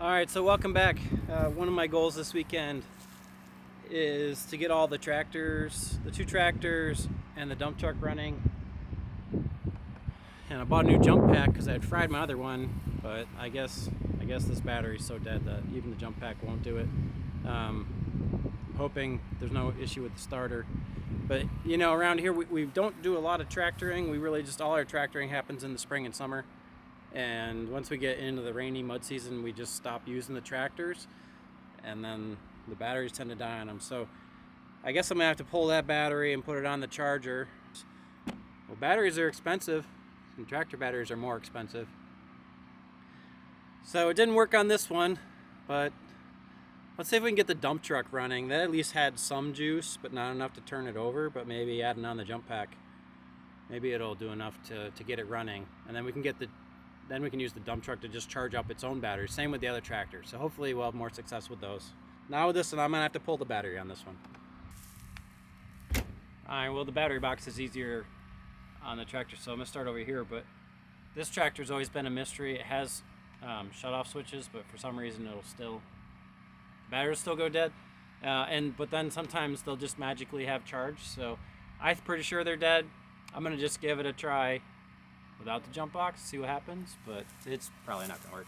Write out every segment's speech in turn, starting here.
Alright, so welcome back. One of my goals this weekend is to get all the tractors, the 2 tractors and the dump truck running. And I bought a new jump pack because I had fried my other one, but I guess this battery's so dead that even the jump pack won't do it. Hoping there's no issue with the starter. But you know, around here we don't do a lot of tractoring. We really just, all our tractoring happens in the spring and summer. And once we get into the rainy mud season, we just stop using the tractors, and then the batteries tend to die on them. So I guess I'm gonna have to pull that battery and put it on the charger. Well, batteries are expensive, and tractor batteries are more expensive. So it didn't work on this one, but let's see if we can get the dump truck running. That at least had some juice, but not enough to turn it over, but maybe adding on the jump pack, maybe it'll do enough to get it running. And then we can use the dump truck to just charge up its own battery. Same with the other tractors. So hopefully we'll have more success with those. Now with this one, I'm gonna have to pull the battery on this one. Alright, well the battery box is easier on the tractor, so I'm gonna start over here, but this tractor's always been a mystery. It has shut-off switches, but for some reason the batteries still go dead. But then sometimes they'll just magically have charge, so I'm pretty sure they're dead. I'm gonna just give it a try without the jump box, see what happens, but it's probably not gonna work.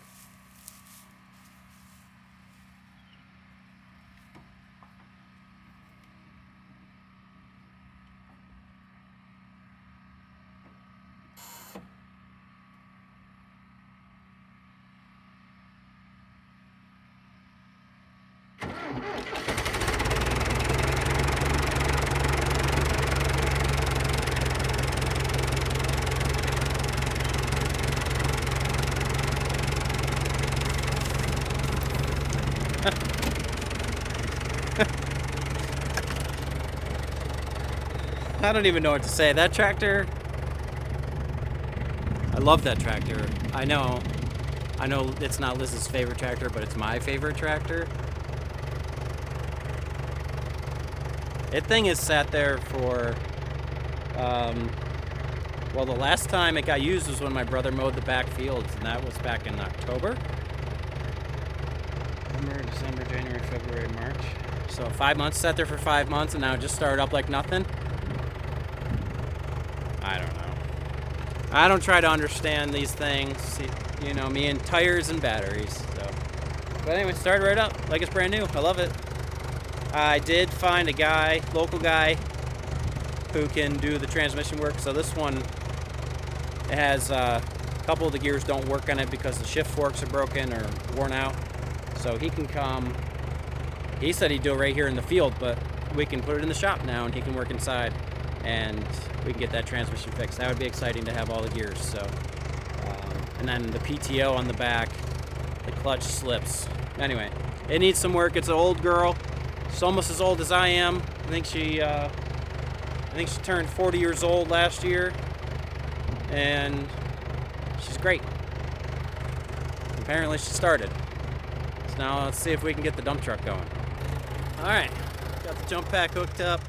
I don't even know what to say. That tractor, I love that tractor. I know it's not Liz's favorite tractor, but it's my favorite tractor. That thing has sat there for, well, the last time it got used was when my brother mowed the back fields, and that was back in October. November, December, January, February, March. So 5 months, sat there for 5 months, and now it just started up like nothing. I don't know. I don't try to understand these things, you know, me and tires and batteries. So, but anyway, started right up like it's brand new. I love it. I did find a guy, local guy, who can do the transmission work. So this one, it has a couple of the gears don't work on it because the shift forks are broken or worn out. So he can come. He said he'd do it right here in the field, but we can put it in the shop now, and he can work inside, and we can get that transmission fixed. That would be exciting to have all the gears. So, and then the PTO on the back, the clutch slips. Anyway, it needs some work. It's an old girl. She's almost as old as I am. I think she turned 40 years old last year, and she's great. Apparently, she started. So now let's see if we can get the dump truck going. All right, got the jump pack hooked up.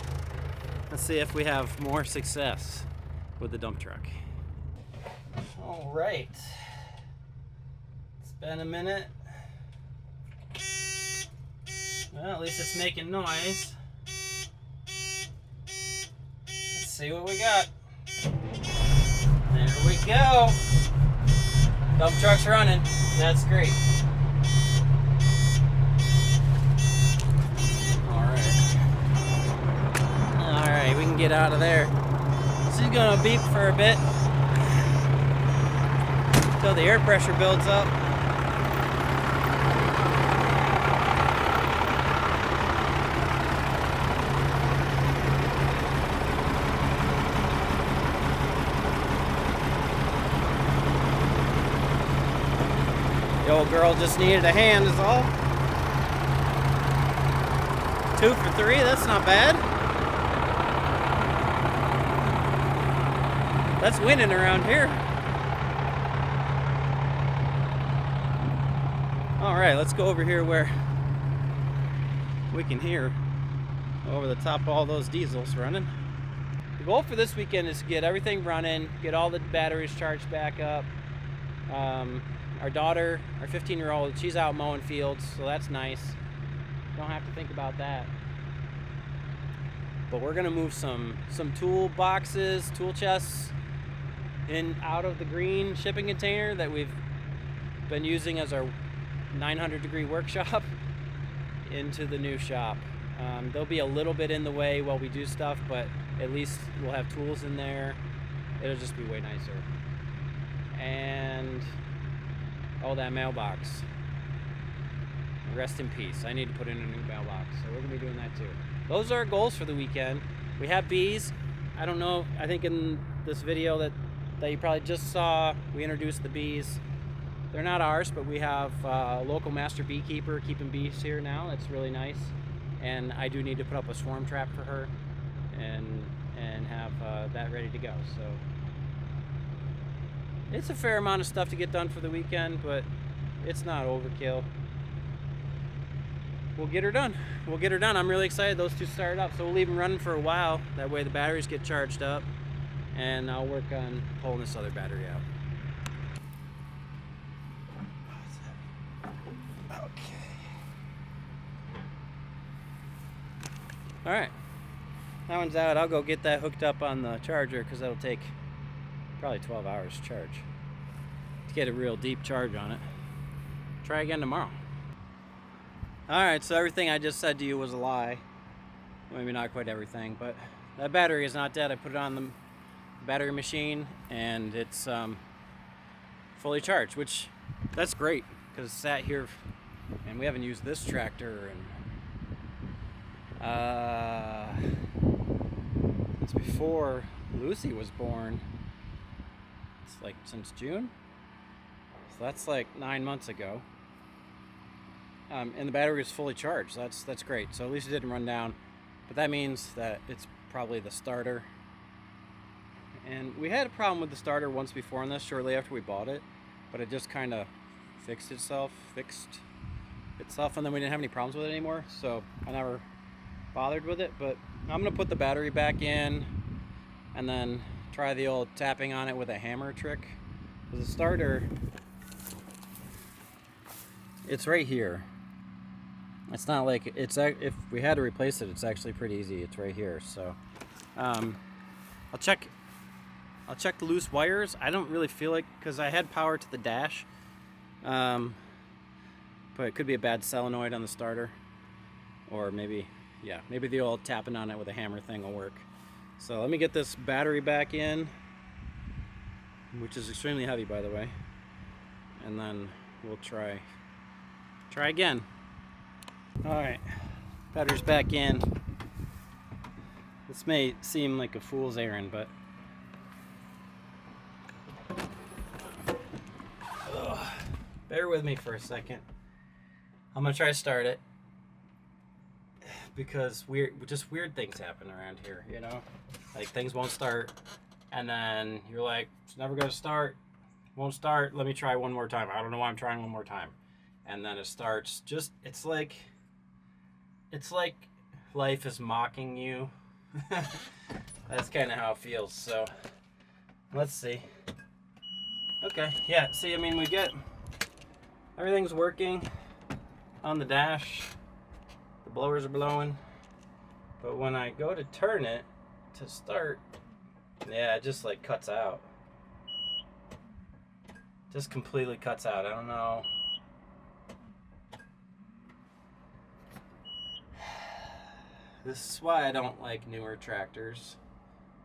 Let's see if we have more success with the dump truck. All right. It's been a minute. Well, at least it's making noise. Let's see what we got. There we go. Dump truck's running. That's great. Alright, we can get out of there. This is gonna beep for a bit until the air pressure builds up. The old girl just needed a hand is all. 2 for 3, that's not bad. That's winning around here. All right, let's go over here where we can hear over the top of all those diesels running. The goal for this weekend is to get everything running, get all the batteries charged back up. our daughter, our 15-year-old, she's out mowing fields, so that's nice. Don't have to think about that. But we're gonna move some tool boxes, tool chests out of the green shipping container that we've been using as our 900-degree workshop into the new shop. There'll be a little bit in the way while we do stuff, but at least we'll have tools in there. It'll just be way nicer. And oh, that mailbox. Rest in peace. I need to put in a new mailbox, so we're gonna be doing that too. Those are our goals for the weekend. We have bees. I don't know, I think in this video that you probably just saw, we introduced the bees. They're not ours, but we have a local master beekeeper keeping bees here now. That's really nice. And I do need to put up a swarm trap for her and have that ready to go. So it's a fair amount of stuff to get done for the weekend, but it's not overkill. We'll get her done. We'll get her done. I'm really excited. Those two started up, so we'll leave them running for a while. That way the batteries get charged up, and I'll work on pulling this other battery out. All right, that one's out. I'll go get that hooked up on the charger because that'll take probably 12 hours to charge to get a real deep charge on it. Try again tomorrow. All right, so everything I just said to you was a lie. Maybe not quite everything, but that battery is not dead. I put it on the battery machine and it's fully charged, which that's great because it sat here and we haven't used this tractor since before Lucy was born. It's like since June, so that's like 9 months ago. And the battery is fully charged. So that's great. So at least it didn't run down, but that means that it's probably the starter. And we had a problem with the starter once before on this, shortly after we bought it, but it just kind of fixed itself, and then we didn't have any problems with it anymore. So I never bothered with it, but I'm gonna put the battery back in and then try the old tapping on it with a hammer trick. Because the starter, it's right here. It's not like it's, if we had to replace it, it's actually pretty easy. It's right here. So I'll check the loose wires. I don't really feel like, because I had power to the dash, but it could be a bad solenoid on the starter, or maybe the old tapping on it with a hammer thing will work. So let me get this battery back in, which is extremely heavy, by the way, and then we'll try again. All right, battery's back in. This may seem like a fool's errand, but bear with me for a second. I'm gonna try to start it because weird things happen around here, you know? Like things won't start, and then you're like, it's never gonna start, won't start, let me try one more time. I don't know why I'm trying one more time. And then it starts. It's like life is mocking you. That's kind of how it feels. So let's see. Okay, yeah, see, I mean, we get everything's working on the dash. The blowers are blowing. But when I go to turn it to start, yeah, it just like cuts out. Just completely cuts out. I don't know. This is why I don't like newer tractors.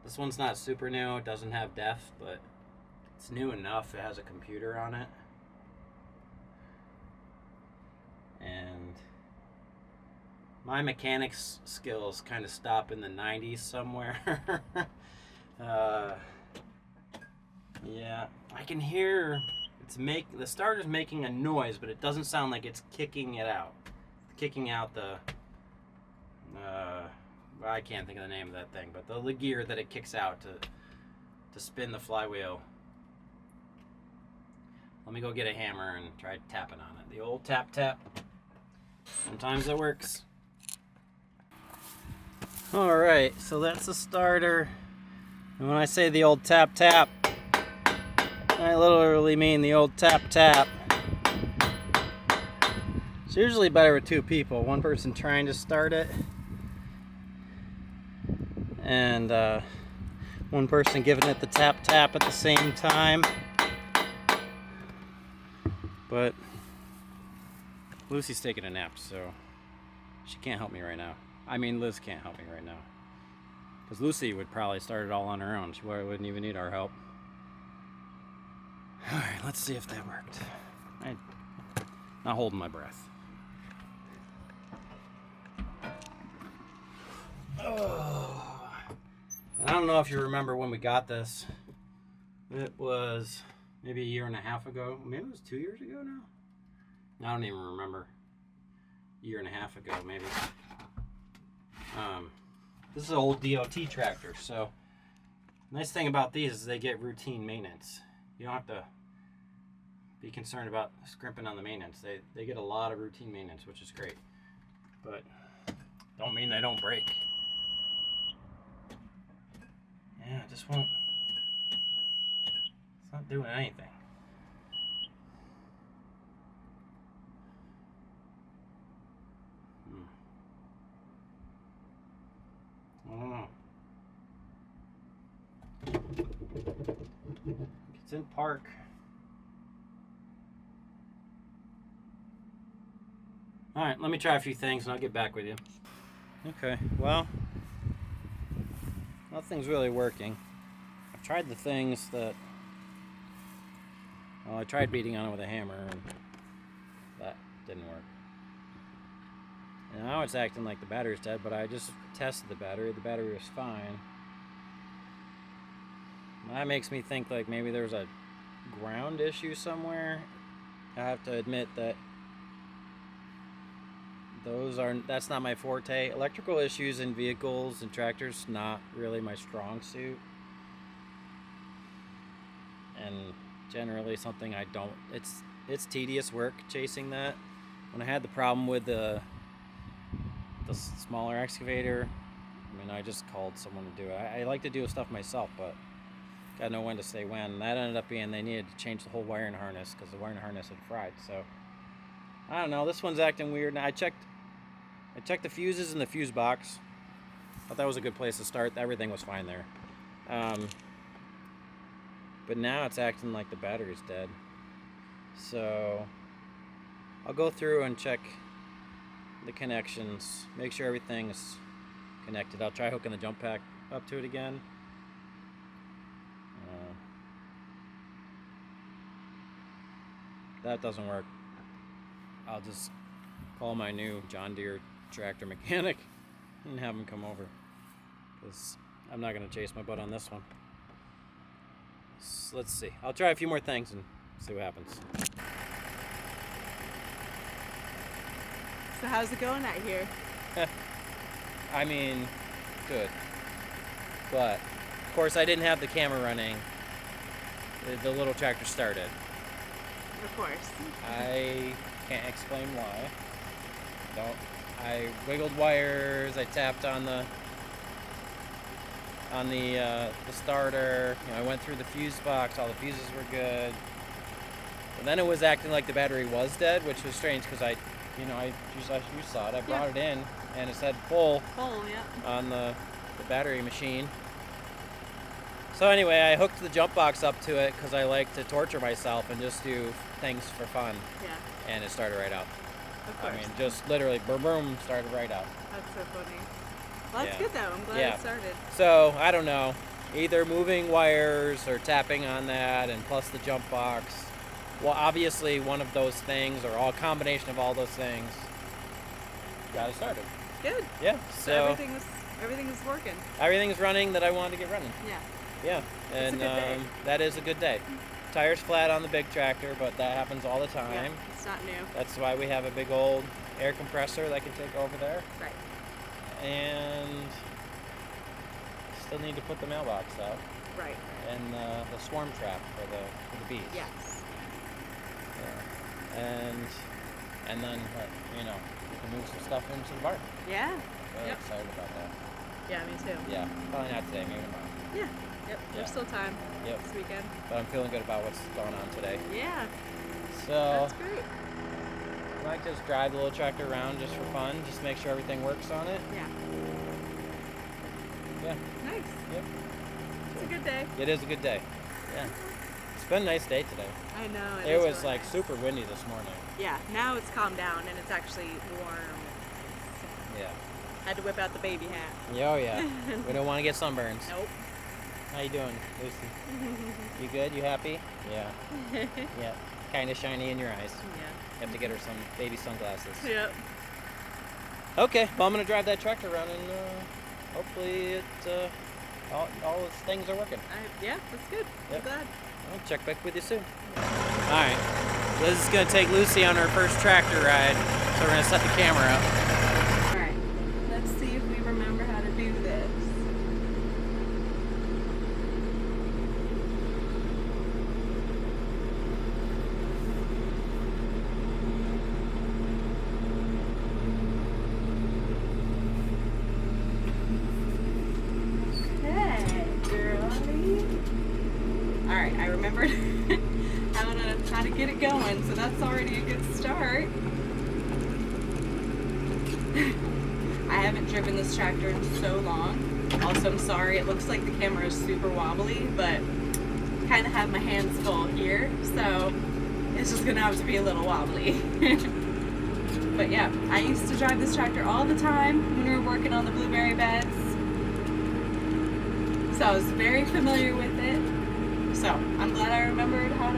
This one's not super new, it doesn't have DEF, but it's new enough, it has a computer on it. And my mechanics skills kind of stop in the 90s somewhere. Yeah, I can hear the starter's making a noise, but it doesn't sound like it's kicking out the I can't think of the name of that thing, but the gear that it kicks out to spin the flywheel. Let me go get a hammer and try tapping on it. The old tap. Sometimes it works. Alright, so that's the starter. And when I say the old tap, I literally mean the old tap. It's usually better with two people. One person trying to start it, and one person giving it the tap tap at the same time. But Lucy's taking a nap, so she can't help me right now. I mean, Liz can't help me right now. Because Lucy would probably start it all on her own. She wouldn't even need our help. Alright, let's see if that worked. I'm not holding my breath. Oh. I don't know if you remember when we got this. It was maybe a year and a half ago. Maybe it was 2 years ago now. I don't even remember. A year and a half ago, maybe. This is an old DOT tractor, so nice thing about these is they get routine maintenance. You don't have to be concerned about scrimping on the maintenance. They get a lot of routine maintenance, which is great. But don't mean they don't break. Yeah, it just won't. It's not doing anything. I don't know. It's in park. Alright, let me try a few things and I'll get back with you. Okay, well, nothing's really working. I've tried the things that... Well, I tried beating on it with a hammer and that didn't work. And now it's acting like the battery's dead, but I just tested the battery. The battery was fine. That makes me think like maybe there's a ground issue somewhere. I have to admit that that's not my forte. Electrical issues in vehicles and tractors, not really my strong suit. And generally something I don't, it's tedious work chasing that. When I had the problem with the smaller excavator, I mean, I just called someone to do it. I like to do stuff myself, but gotta know when to say when. That ended up being they needed to change the whole wiring harness because the wiring harness had fried. So I don't know. This one's acting weird. Now I checked the fuses in the fuse box. Thought that was a good place to start. Everything was fine there. But now it's acting like the battery's dead. So I'll go through and check the connections, make sure everything's connected. I'll try hooking the jump pack up to it again. That doesn't work. I'll just call my new John Deere tractor mechanic and have him come over, because I'm not going to chase my butt on this one. So let's see. I'll try a few more things and see what happens. So how's it going out here? I mean, good. But, of course, I didn't have the camera running. The little tractor started. Of course. I can't explain why. I wiggled wires. I tapped on the starter. You know, I went through the fuse box. All the fuses were good. And then it was acting like the battery was dead, which was strange because you saw it. I brought it in and it said full. Full, yeah. On the battery machine. So anyway, I hooked the jump box up to it because I like to torture myself and just do things for fun. Yeah. And it started right out. Of course. I mean, just literally, boom, boom, started right out. That's so funny. Well, that's Yeah. good though. I'm glad it started. So, I don't know. Either moving wires or tapping on that and plus the jump box. Well, obviously one of those things or a combination of all those things got it started. Good. Yeah. So everything is working. Everything's running that I wanted to get running. Yeah. Yeah. And It's a good day. that is a good day. Tires flat on the big tractor, but that happens all the time. Yeah, it's not new. That's why we have a big old air compressor that can take over there. Right. And still need to put the mailbox out. Right. And the swarm trap for the bees. Yes. Yeah. And then we can move some stuff into the barn. Yeah. Really Yep. excited about that. Yeah, me too. Yeah, probably not today, maybe tomorrow. Yeah. Yep. Yeah. There's still time. Yep. This weekend. But I'm feeling good about what's going on today. Yeah. So That's great. I like to just drive the little tractor around just for fun, just to make sure everything works on it. Yeah. Yeah. Nice. Yep. It's a good day. It is a good day. Yeah. It's been a nice day today. I know. It was really like nice. super windy this morning. Yeah. Now it's calmed down and it's actually warm. Yeah. Had to whip out the baby hat. Yeah, oh yeah. We don't want to get sunburns. Nope. How you doing, Lucy? You good? You happy? Yeah. Yeah. Kind of shiny in your eyes. Yeah. You have to get her some baby sunglasses. Yep. Okay, well I'm gonna drive that tractor around and hopefully all its things are working. Yeah, that's good. Yep. I'm glad. I'll check back with you soon. Alright, Liz is gonna take Lucy on her first tractor ride, so we're gonna set the camera up. Alright, let's see if we remember how to do this. Alright, I remembered how to get it going, so that's already a good start. I haven't driven this tractor in so long. Also, I'm sorry, it looks like the camera is super wobbly, but kind of have my hands full here, so it's just gonna have to be a little wobbly. But yeah, I used to drive this tractor all the time when we were working on the blueberry beds. So I was very familiar with it. So I'm glad I remembered how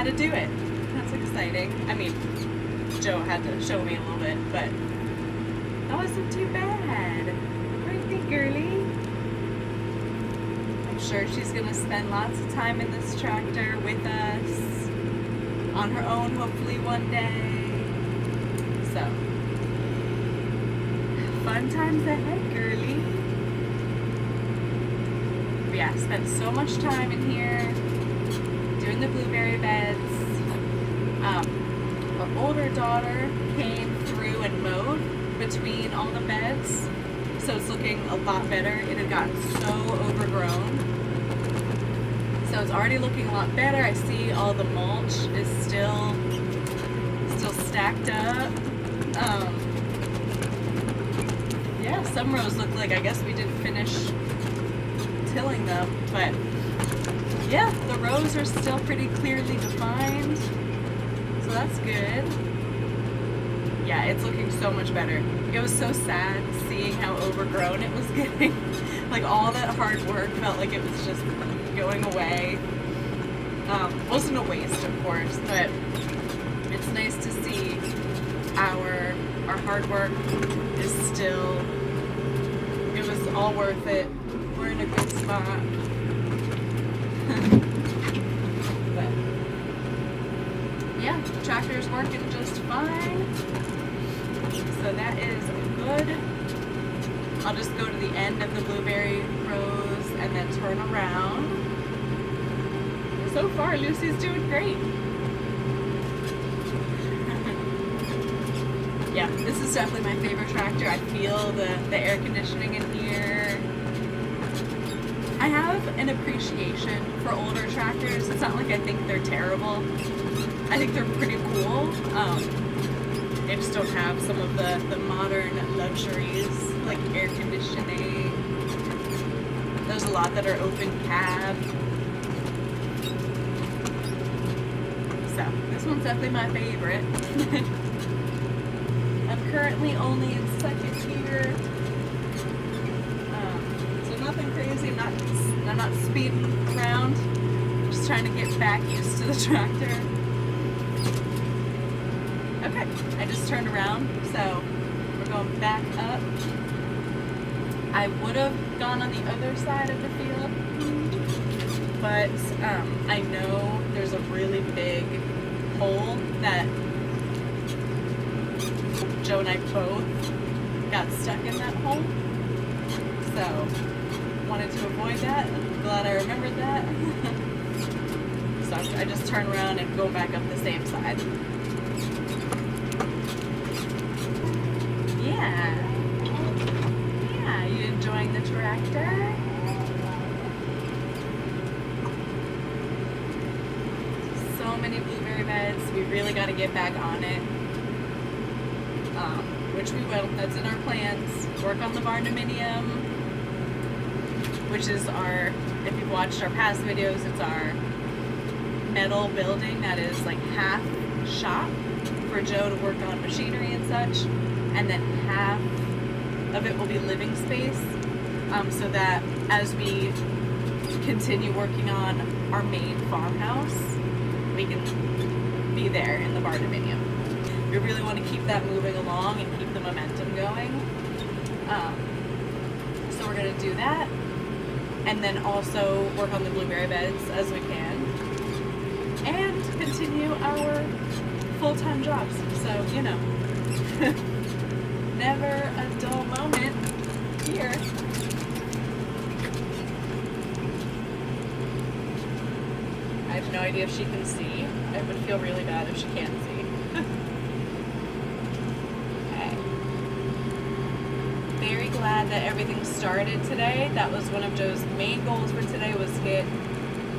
to do it. That's exciting. I mean, Joe had to show me a little bit, but that wasn't too bad. Right there, girly. I'm sure she's gonna spend lots of time in this tractor with us on her own, hopefully one day. So, fun times ahead, girly. But yeah, spent so much time in here doing the blueberry beds. Our older daughter came through and mowed between all the beds, so it's looking a lot better. It had gotten so overgrown, so it's already looking a lot better. I see all the mulch is still stacked up. Yeah, some rows look like, I guess we didn't finish tilling them, but yeah, the rows are still pretty clearly defined, so that's good. Yeah, it's looking so much better. It was so sad seeing how overgrown it was getting. Like, all that hard work felt like it was just going away. Wasn't a waste, of course, but it's nice to see our hard work is still, it was all worth it. We're in a good spot. But yeah, the tractor is working just fine. So that is good. I'll just go to the end of the blueberry rows and then turn around. So far, Lucy's doing great. Yeah, this is definitely my favorite tractor. I feel the air conditioning in here. I have an appreciation for older tractors. It's not like I think they're terrible. I think they're pretty cool. They just don't have some of the modern luxuries, like air conditioning. There's a lot that are open cab. So, this one's definitely my favorite. I'm currently only in second gear. So nothing crazy. I'm not speeding around. Just trying to get back used to the tractor. Okay, I just turned around, so we're going back up. I would have gone on the other side of the field, but I know there's a really big hole that Joe and I both got stuck in that hole, so wanted to avoid that. I'm glad I remembered that. So I just turn around and go back up the same side. Yeah, you enjoying the tractor? So many blueberry beds. We really got to get back on it, which we will. That's in our plans. Work on the barndominium, which is our, if you've watched our past videos, it's our metal building that is like half shop for Joe to work on machinery and such, and then half of it will be living space, so that as we continue working on our main farmhouse, we can be there in the barndominium. We really want to keep that moving along and keep the momentum going. So we're going to do that, and then also work on the blueberry beds as we can, and continue our full-time jobs. So, you know, never a dull moment here. I have no idea if she can see. I would feel really bad if she can't see. Okay. Very glad that everything started today. That was one of Joe's main goals for today, was get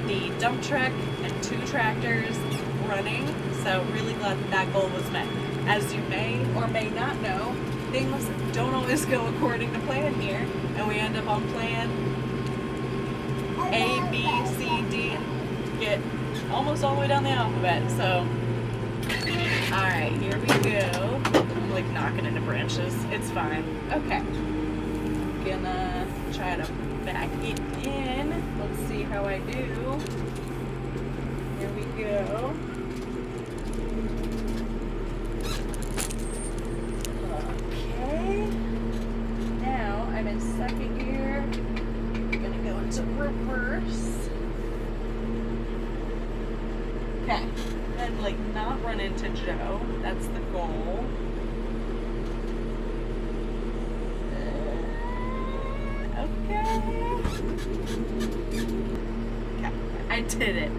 the dump truck and 2 tractors running. So really glad that that goal was met. As you may or may not know, things don't always go according to plan here, and we end up on plan A, B, C, D, get almost all the way down the alphabet. So, alright, here we go. I'm like knocking into branches. It's fine. Okay. I'm gonna try to back it in. Let's see how I do. Here we go. Okay. Now I'm in second gear. I'm gonna go into reverse. Okay, and like not run into Joe. That's the goal. Okay. Okay, I did it.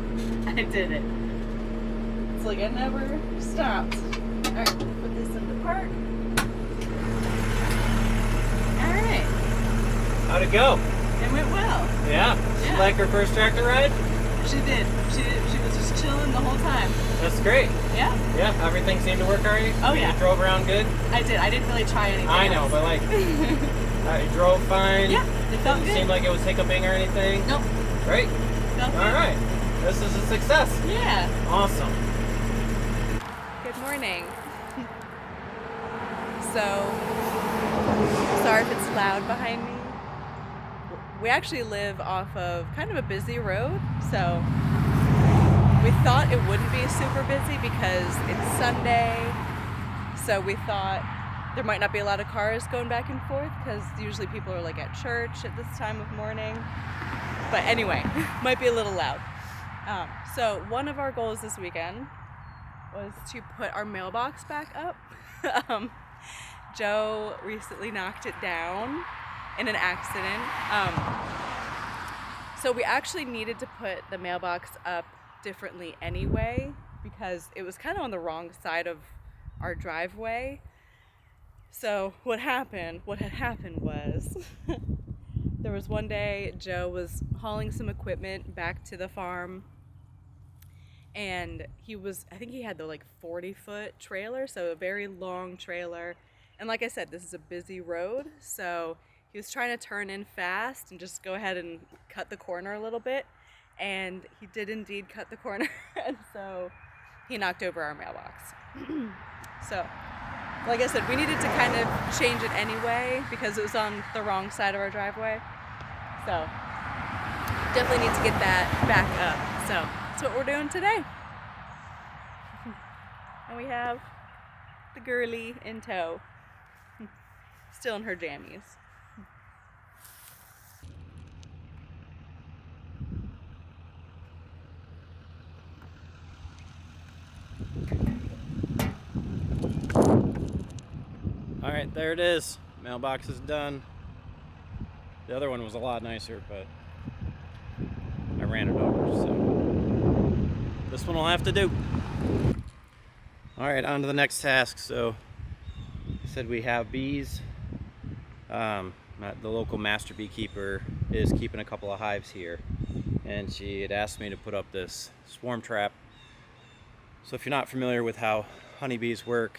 I did it. It's like I never stopped. Alright, put this into park. Alright. How'd it go? It went well. Yeah. Did you like her first tractor ride? She did. She was just chilling the whole time. That's great. Yeah? Yeah, everything seemed to work alright? Oh, yeah. You drove around good? I did. I didn't really try anything I know, else. but like, you drove fine? Yeah, it felt Didn't good. seem like it was hiccuping or anything? Nope. Right? Felt good. Alright. This is a success. Yeah. Awesome. Good morning. So, sorry if it's loud behind me. We actually live off of kind of a busy road, so we thought it wouldn't be super busy because it's Sunday, so we thought there might not be a lot of cars going back and forth because usually people are like at church at this time of morning. But anyway, might be a little loud. So one of our goals this weekend was to put our mailbox back up. Joe recently knocked it down in an accident. So we actually needed to put the mailbox up differently anyway because it was kind of on the wrong side of our driveway. So what had happened was there was one day Joe was hauling some equipment back to the farm, and I think he had the like 40-foot trailer, so a very long trailer. And like I said, this is a busy road, so he was trying to turn in fast and just go ahead and cut the corner a little bit, and he did indeed cut the corner, and so he knocked over our mailbox. So, like I said, we needed to kind of change it anyway because it was on the wrong side of our driveway. So, definitely need to get that back up. So, that's what we're doing today. And we have the girly in tow, still in her jammies. All right, there it is. Mailbox is done. The other one was a lot nicer, but I ran it over, so this one will have to do. All right, on to the next task. So, I said we have bees. The local master beekeeper is keeping a couple of hives here, and she had asked me to put up this swarm trap So if you're not familiar with how honeybees work,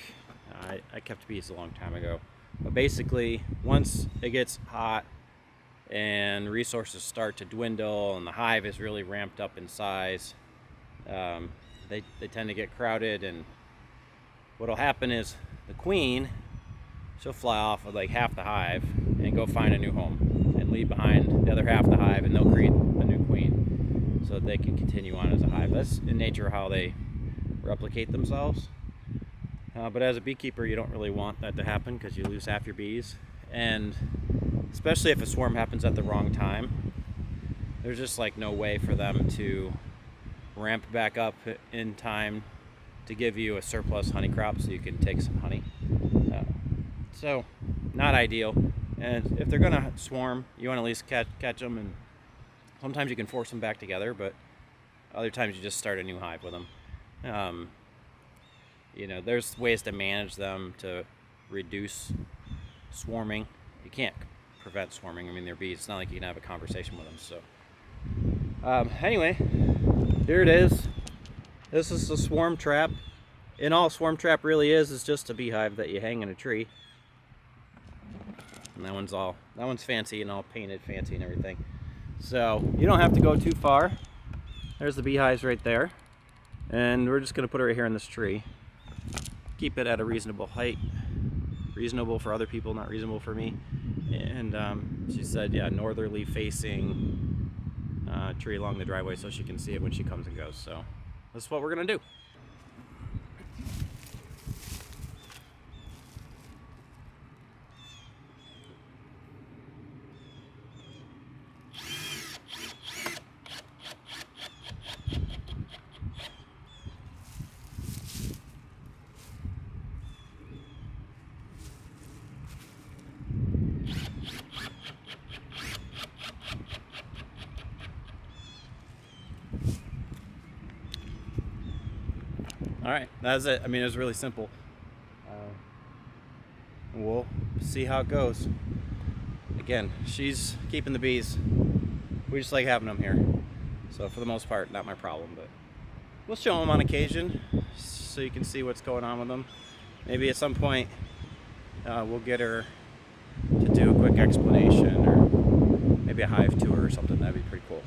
I kept bees a long time ago. But basically, once it gets hot and resources start to dwindle and the hive is really ramped up in size, they tend to get crowded, and what'll happen is the queen, she'll fly off with like half the hive and go find a new home and leave behind the other half of the hive, and they'll create a new queen so that they can continue on as a hive. That's in nature how they replicate themselves. But as a beekeeper, you don't really want that to happen because you lose half your bees, and especially if a swarm happens at the wrong time, there's just like no way for them to ramp back up in time to give you a surplus honey crop so you can take some honey. So not ideal. And if they're gonna swarm, you want to at least catch them, and sometimes you can force them back together, but other times you just start a new hive with them. You know, there's ways to manage them to reduce swarming. You can't prevent swarming. I mean, they're bees. It's not like you can have a conversation with them. So anyway, here it is. This is the swarm trap. And all a swarm trap really is just a beehive that you hang in a tree. And that one's fancy and all painted fancy and everything. So you don't have to go too far. There's the beehives right there. And we're just gonna put it right here in this tree. Keep it at a reasonable height. Reasonable for other people, not reasonable for me. And she said, yeah, northerly facing tree along the driveway so she can see it when she comes and goes. So that's what we're gonna do. All right, that's it. I mean, it was really simple. We'll see how it goes. Again, she's keeping the bees. We just like having them here. So for the most part, not my problem, but we'll show them on occasion so you can see what's going on with them. Maybe at some point we'll get her to do a quick explanation, or maybe a hive tour or something. That'd be pretty cool.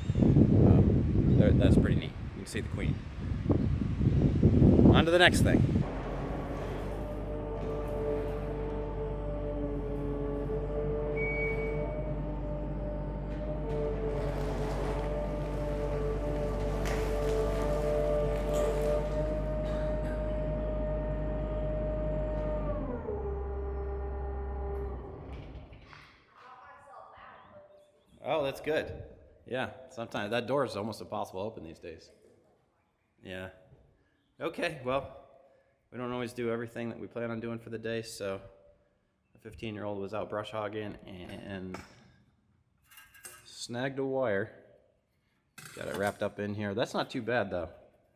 That's pretty neat. You can see the queen. On to the next thing. Oh, that's good. Yeah, sometimes that door is almost impossible to open these days. Yeah. Okay, well, we don't always do everything that we plan on doing for the day, so the 15-year-old was out brush hogging and snagged a wire. Got it wrapped up in here. That's not too bad, though.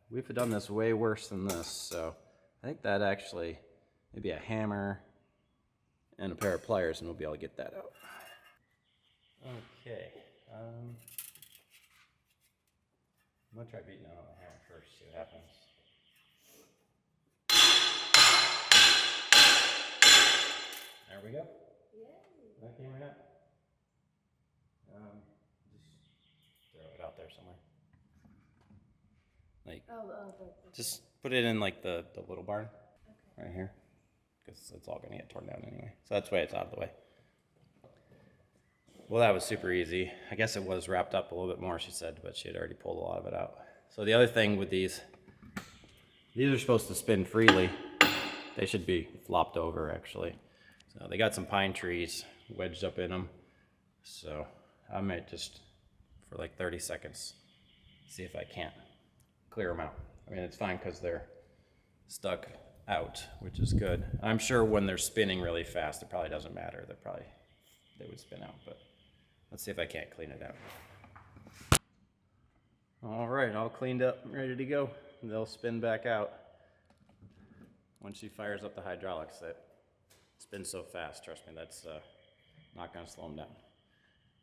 We've done this way worse than this, so I think that actually, maybe a hammer and a pair of pliers, and we'll be able to get that out. Okay. I'm going to try beating it on the hammer first, see what happens. There we go. Yay. That came right out. Just throw it out there somewhere. Like, just put it in like the little barn, okay, right here, because it's all going to get torn down anyway. So that's why it's out of the way. Well, that was super easy. I guess it was wrapped up a little bit more, she said, but she had already pulled a lot of it out. So the other thing with these are supposed to spin freely. They should be flopped over, actually. So they got some pine trees wedged up in them. So I might just, for like 30 seconds, see if I can't clear them out. I mean, it's fine because they're stuck out, which is good. I'm sure when they're spinning really fast, it probably doesn't matter. They would spin out, but let's see if I can't clean it out. All right, all cleaned up, ready to go. They'll spin back out when she fires up the hydraulics. That spins so fast, trust me, that's not gonna slow them down.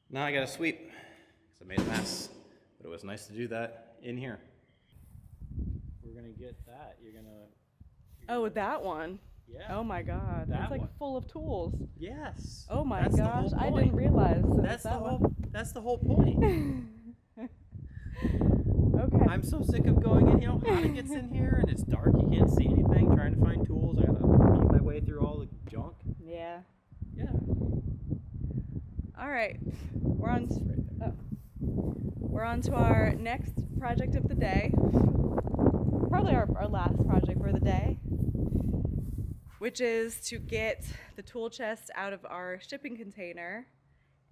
Now I gotta sweep, because I made a mess, but it was nice to do that in here. we're gonna get that. You're Oh, that one. Yeah. Oh my god. That That's like one. full of tools. Yes. Oh my That's the gosh. whole I point. didn't realize that That's that the one. whole. That's the whole point. Okay. I'm so sick of going in. You know, Hana gets in here and it's dark. You can't see anything. Trying to find tools. I gotta beat my way through all the junk. Yeah. Yeah. All right. We're on. It's right there. We're on to our next project of the day. Probably our last project for the day, which is to get the tool chest out of our shipping container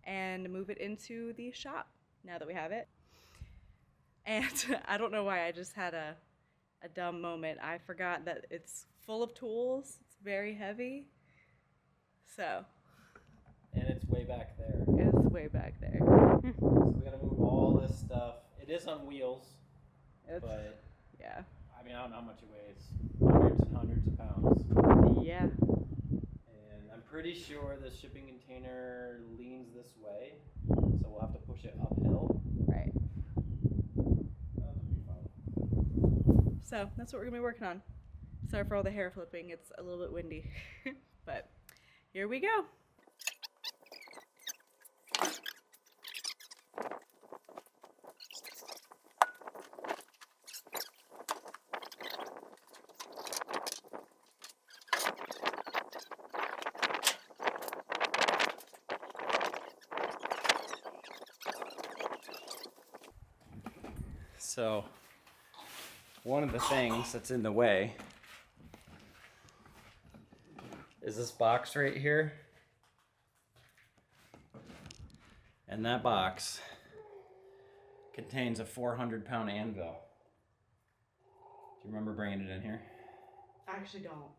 and move it into the shop now that we have it. And I don't know why, I just had a dumb moment. I forgot that it's full of tools. It's very heavy. So. And it's way back there. It's way back there. So we gotta move all this stuff. It is on wheels, but yeah. I mean, I don't know how much it weighs. Hundreds and hundreds of pounds. Yeah. And I'm pretty sure the shipping container leans this way, so we'll have to push it uphill. Right. That'll be fun. So that's what we're gonna be working on. Sorry for all the hair flipping. It's a little bit windy, but here we go. So, one of the things that's in the way is this box right here. And that box contains a 400-pound anvil. Do you remember bringing it in here? I actually don't.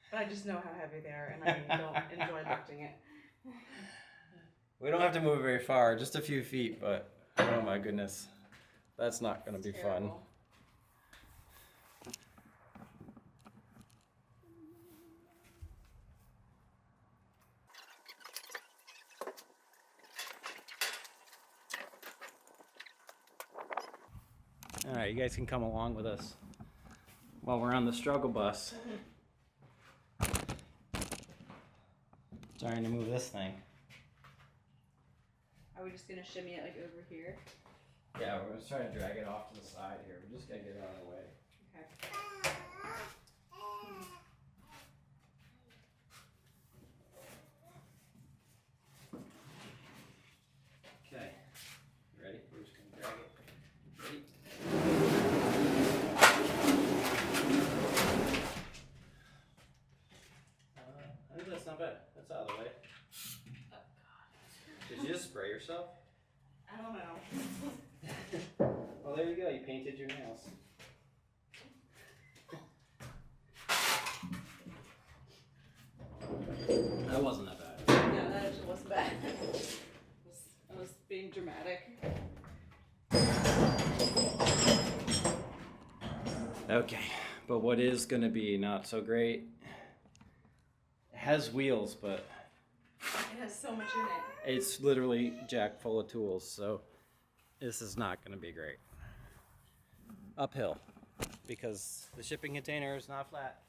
But I just know how heavy they are, and I don't enjoy lifting it. We don't have to move very far, just a few feet, but oh my goodness. That's not going to be fun. All right, you guys can come along with us while we're on the struggle bus. Trying to move this thing. Are we just gonna shimmy it like over here? Yeah, we're just trying to drag it off to the side here. We're just gonna get it out of the way. Okay. Okay, you ready? We're just gonna drag it. Ready? I think that's not bad. That's out of the way. Oh God. Did you just spray yourself? I don't know. Well, there you go. You painted your nails. That wasn't that bad. No, that actually wasn't bad. I was being dramatic. Okay, but what is going to be not so great, it has wheels, but It has so much in it. it's literally jack full of tools, so this is not going to be great. Uphill, because the shipping container is not flat.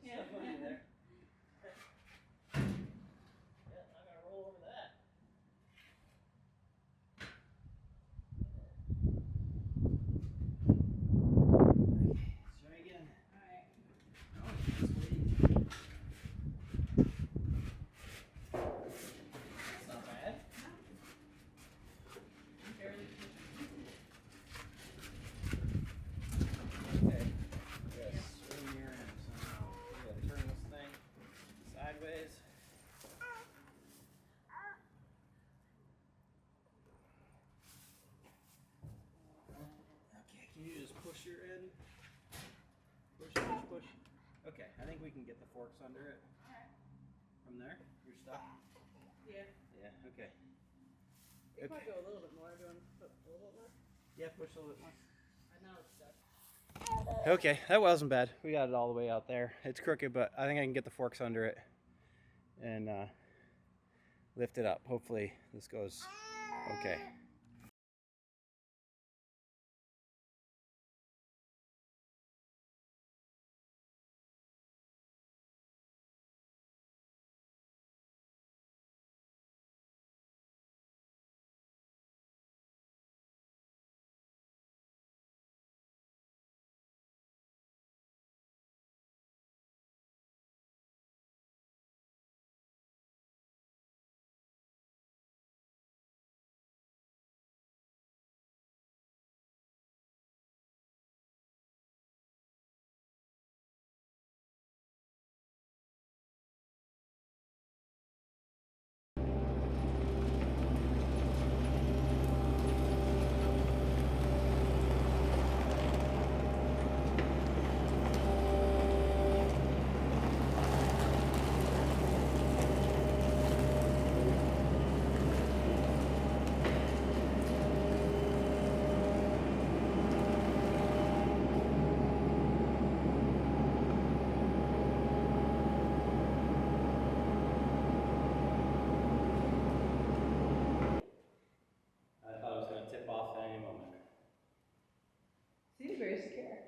Yeah. There. Yeah, I'm gonna roll over that. Okay, let's try again. Alright. Oh, it's sweet. That's not bad. Barely. Okay. Yes, swing your end somehow. We gotta turn this thing sideways. Okay, can you just push your end? Push, push, push. Okay, I think we can get the forks under it. Alright. From there? You're stuck? Yeah. Yeah, okay. You might go a little bit more. Do you want to put a little bit more? Yeah, push a little bit more. I know it's stuck. Okay, that wasn't bad. We got it all the way out there. It's crooked, but I think I can get the forks under it and lift it up. Hopefully this goes okay.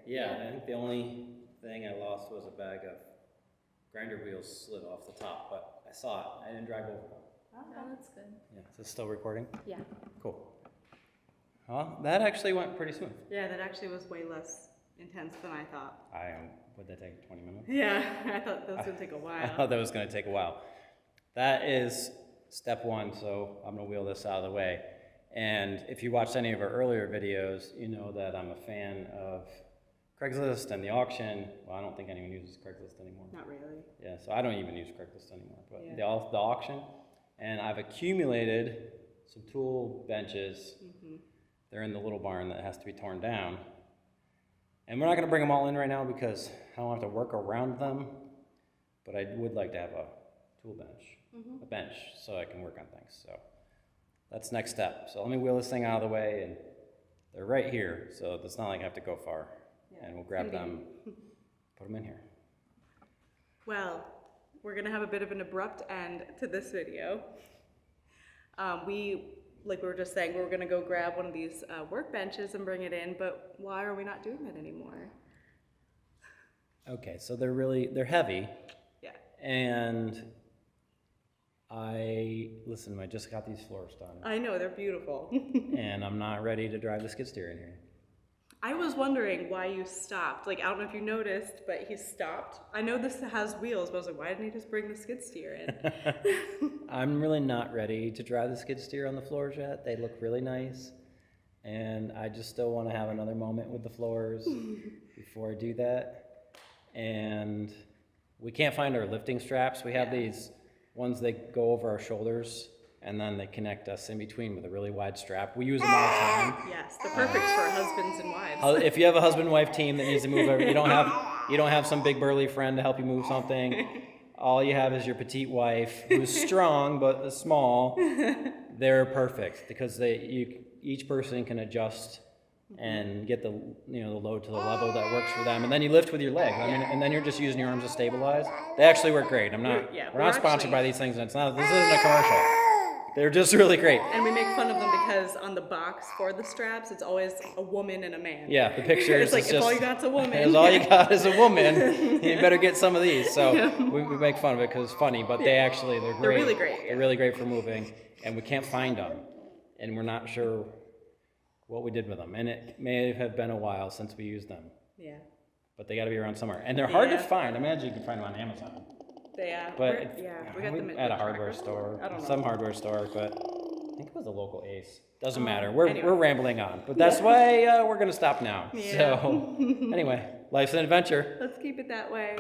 Yeah, I think the only thing I lost was a bag of grinder wheels slid off the top, but I saw it. I didn't drive over them. Oh, that's good. Yeah, is this still recording? Yeah. Cool. Well, that actually went pretty smooth. Yeah, that actually was way less intense than I thought. Would that take 20 minutes? Yeah, I thought that was going to take a I while. thought that was going to take a while. That is step one, so I'm going to wheel this out of the way. And if you watched any of our earlier videos, you know that I'm a fan of Craigslist and the auction. Well, I don't think anyone uses Craigslist anymore. Not really. Yeah, so I don't even use Craigslist anymore. But Yeah. the auction, and I've accumulated some tool benches. They're in the little barn that has to be torn down. And we're not going to bring them all in right now because I don't have to work around them. But I would like to have a tool bench, a bench, so I can work on things. So that's next step. So let me wheel this thing out of the way, and they're right here, so it's not like I have to go far. Yeah, And we'll grab them, put them in here. Well, we're going to have a bit of an abrupt end to this video. Like we were just saying, we were going to go grab one of these workbenches and bring it in, but why are we not doing that anymore? Okay, so they're heavy. Yeah. And I just got these floors done. I know, they're beautiful. And I'm not ready to drive the skid steer in here. I was wondering why you stopped. Like, I don't know if you noticed, but he stopped. I know this has wheels, but I was like, why didn't he just bring the skid steer in? I'm really not ready to drive the skid steer on the floors yet. They look really nice. And I just still want to have another moment with the floors before I do that. And we can't find our lifting straps. We have these ones that go over our shoulders, and then they connect us in between with a really wide strap. We use them all the time. Yes, they're perfect for husbands and wives. If you have a husband-wife team that needs to move, you don't have some big burly friend to help you move something. All you have is your petite wife, who's strong but small. They're perfect because each person can adjust and get the load to the level that works for them, and then you lift with your leg. And then you're just using your arms to stabilize. They actually work great. We're not sponsored by these things, and this isn't a commercial. They're just really great. And we make fun of them because on the box for the straps, it's always a woman and a man. Yeah, the pictures. It's like, if all you got's a woman. If all you got is a woman, you better get some of these. So we make fun of it because it's funny, but they're great. They're really great. They're really great for moving, and we can't find them, and we're not sure what we did with them. And it may have been a while since we used them. Yeah. But they got to be around somewhere, and they're hard to find. I imagine you can find them on Amazon. But we got them at a hardware store. I don't know. Some hardware store, but I think it was a local Ace. Doesn't matter. We're rambling on, but that's why we're gonna stop now. Yeah. So anyway, life's an adventure. Let's keep it that way.